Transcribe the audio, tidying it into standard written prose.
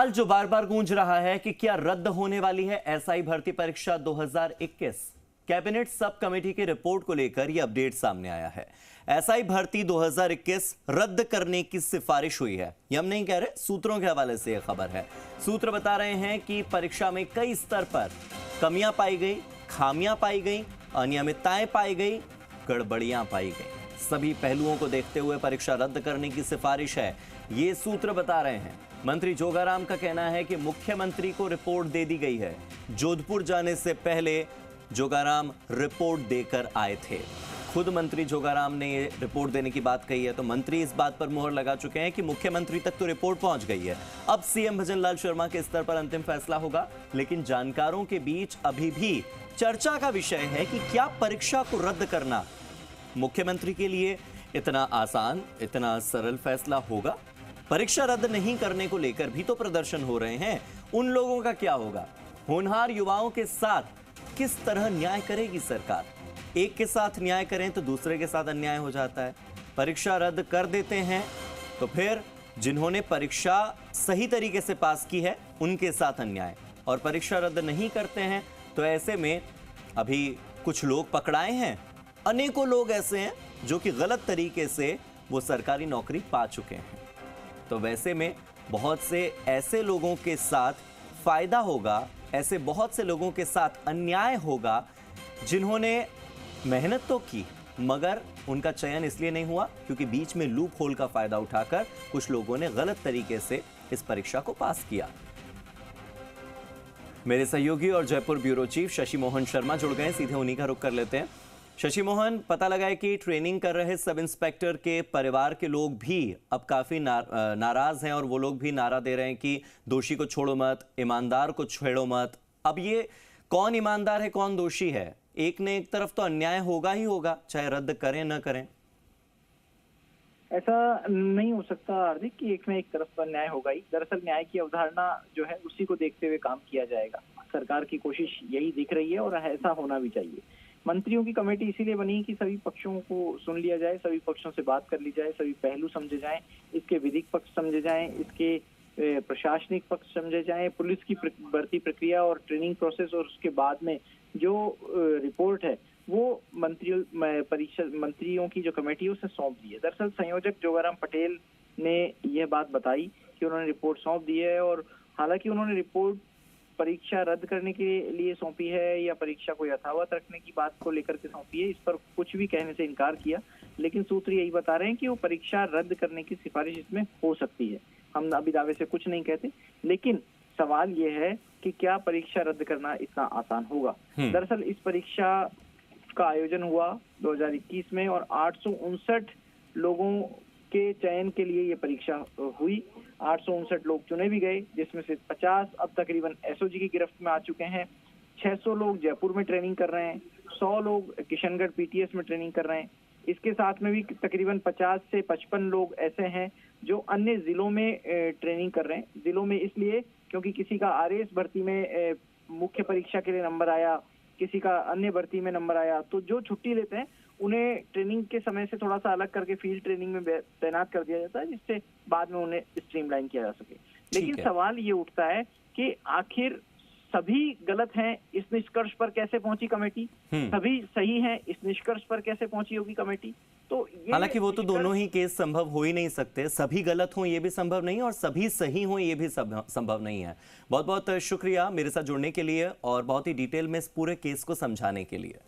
सवाल जो बार बार गूंज रहा है कि क्या रद्द होने वाली है एसआई भर्ती परीक्षा 2021। कैबिनेट सब कमेटी की रिपोर्ट को लेकर यह अपडेट सामने आया है। एसआई भर्ती 2021 रद्द करने की सिफारिश हुई है। ये हम नहीं कह रहे, सूत्रों के हवाले से यह खबर है। सूत्र बता रहे हैं कि परीक्षा में कई स्तर पर कमियां पाई गई, खामियां पाई गई, अनियमितताएं पाई गई, गड़बड़ियां पाई गई। सभी पहलुओं को देखते हुए परीक्षा रद्द करने की सिफारिश है, ये सूत्र बता रहे हैं। मंत्री जोगाराम का कहना है कि मुख्यमंत्री को रिपोर्ट दे दी गई है। जोधपुर जाने से पहले जोगाराम रिपोर्ट देकर आए थे। खुद मंत्री जोगाराम ने ये रिपोर्ट देने की बात कही है, तो मंत्री इस बात पर मुहर लगा चुके हैं कि मुख्यमंत्री तक तो रिपोर्ट पहुंच गई है। अब सीएम भजनलाल शर्मा के स्तर पर अंतिम फैसला होगा, लेकिन जानकारों के बीच अभी भी चर्चा का विषय है कि क्या परीक्षा को रद्द करना मुख्यमंत्री के लिए इतना आसान, इतना सरल फैसला होगा। परीक्षा रद्द नहीं करने को लेकर भी तो प्रदर्शन हो रहे हैं। उन लोगों का क्या होगा? होनहार युवाओं के साथ किस तरह न्याय करेगी सरकार? एक के साथ न्याय करें तो दूसरे के साथ अन्याय हो जाता है। परीक्षा रद्द कर देते हैं तो फिर जिन्होंने परीक्षा सही तरीके से पास की है उनके साथ अन्याय, और परीक्षा रद्द नहीं करते हैं तो ऐसे में अभी कुछ लोग पकड़ाए हैं। अनेकों लोग ऐसे हैं जो कि गलत तरीके से वो सरकारी नौकरी पा चुके हैं। तो वैसे में बहुत से ऐसे लोगों के साथ फायदा होगा, ऐसे बहुत से लोगों के साथ अन्याय होगा जिन्होंने मेहनत तो की मगर उनका चयन इसलिए नहीं हुआ क्योंकि बीच में लूप होल का फायदा उठाकर कुछ लोगों ने गलत तरीके से इस परीक्षा को पास किया। मेरे सहयोगी और जयपुर ब्यूरो चीफ शशि मोहन शर्मा जुड़ गए, सीधे उन्हीं का रुख कर लेते हैं। शशि मोहन, पता लगा है कि ट्रेनिंग कर रहे सब इंस्पेक्टर के परिवार के लोग भी अब काफी नाराज हैं और वो लोग भी नारा दे रहे हैं कि दोषी को छोड़ो मत, ईमानदार को छेड़ो मत। अब ये कौन ईमानदार है, कौन दोषी है? एक ने एक तरफ तो अन्याय होगा ही होगा, चाहे रद्द करें न करें। ऐसा नहीं हो सकता हार्दिक कि एक में एक तरफ अन्याय होगा ही। दरअसल न्याय की अवधारणा जो है उसी को देखते हुए काम किया जाएगा। सरकार की कोशिश यही दिख रही है और ऐसा होना भी चाहिए। मंत्रियों की कमेटी इसीलिए बनी कि सभी पक्षों को सुन लिया जाए, सभी पक्षों से बात कर ली जाए, सभी पहलू समझे जाएं, इसके विधिक पक्ष समझे जाएं, इसके प्रशासनिक पक्ष समझे जाएं, पुलिस की भर्ती प्रक्रिया और ट्रेनिंग प्रोसेस, और उसके बाद में जो रिपोर्ट है वो मंत्रियों की जो कमेटी है उसे सौंप दी है। दरअसल संयोजक जोगाराम पटेल ने यह बात बताई कि उन्होंने रिपोर्ट सौंप दी है, और हालांकि उन्होंने रिपोर्ट परीक्षा रद्द करने के लिए सौंपी है या परीक्षा को यथावत रखने की बात को लेकर के सौंपी है, इस पर कुछ भी कहने से इनकार किया। लेकिन सूत्र यही बता रहे हैं कि वो परीक्षा रद्द करने की सिफारिश इसमें हो सकती है। हम अभी दावे से कुछ नहीं कहते, लेकिन सवाल ये है कि क्या परीक्षा रद्द करना इतना आसान होगा। दरअसल इस परीक्षा का आयोजन हुआ 2021 में और 859 लोगों के चयन के लिए ये परीक्षा हुई। 859 लोग चुने भी गए, जिसमें से 50 अब तकरीबन एसओजी की गिरफ्त में आ चुके हैं। 600 लोग जयपुर में ट्रेनिंग कर रहे हैं, 100 लोग किशनगढ़ पीटीएस में ट्रेनिंग कर रहे हैं। इसके साथ में भी तकरीबन 50 से 55 लोग ऐसे हैं जो अन्य जिलों में ट्रेनिंग कर रहे हैं। जिलों में इसलिए क्योंकि किसी का आरएएस भर्ती में मुख्य परीक्षा के लिए नंबर आया, किसी का अन्य भर्ती में नंबर आया, तो जो छुट्टी लेते हैं उन्हें ट्रेनिंग के समय से थोड़ा सा अलग करके फील्ड ट्रेनिंग में तैनात कर दिया जाता है, जिससे बाद में उन्हें स्ट्रीमलाइन किया जा सके। लेकिन सवाल ये उठता है कि आखिर सभी गलत हैं इस निष्कर्ष पर कैसे पहुंची कमेटी, सभी सही हैं इस निष्कर्ष पर कैसे पहुंची होगी कमेटी? तो हालांकि वो तो दोनों ही केस संभव हो ही नहीं सकते, सभी गलत हों ये भी संभव नहीं और सभी सही हों ये भी संभव नहीं है। बहुत बहुत शुक्रिया मेरे साथ जुड़ने के लिए और बहुत ही डिटेल में इस पूरे केस को समझाने के लिए।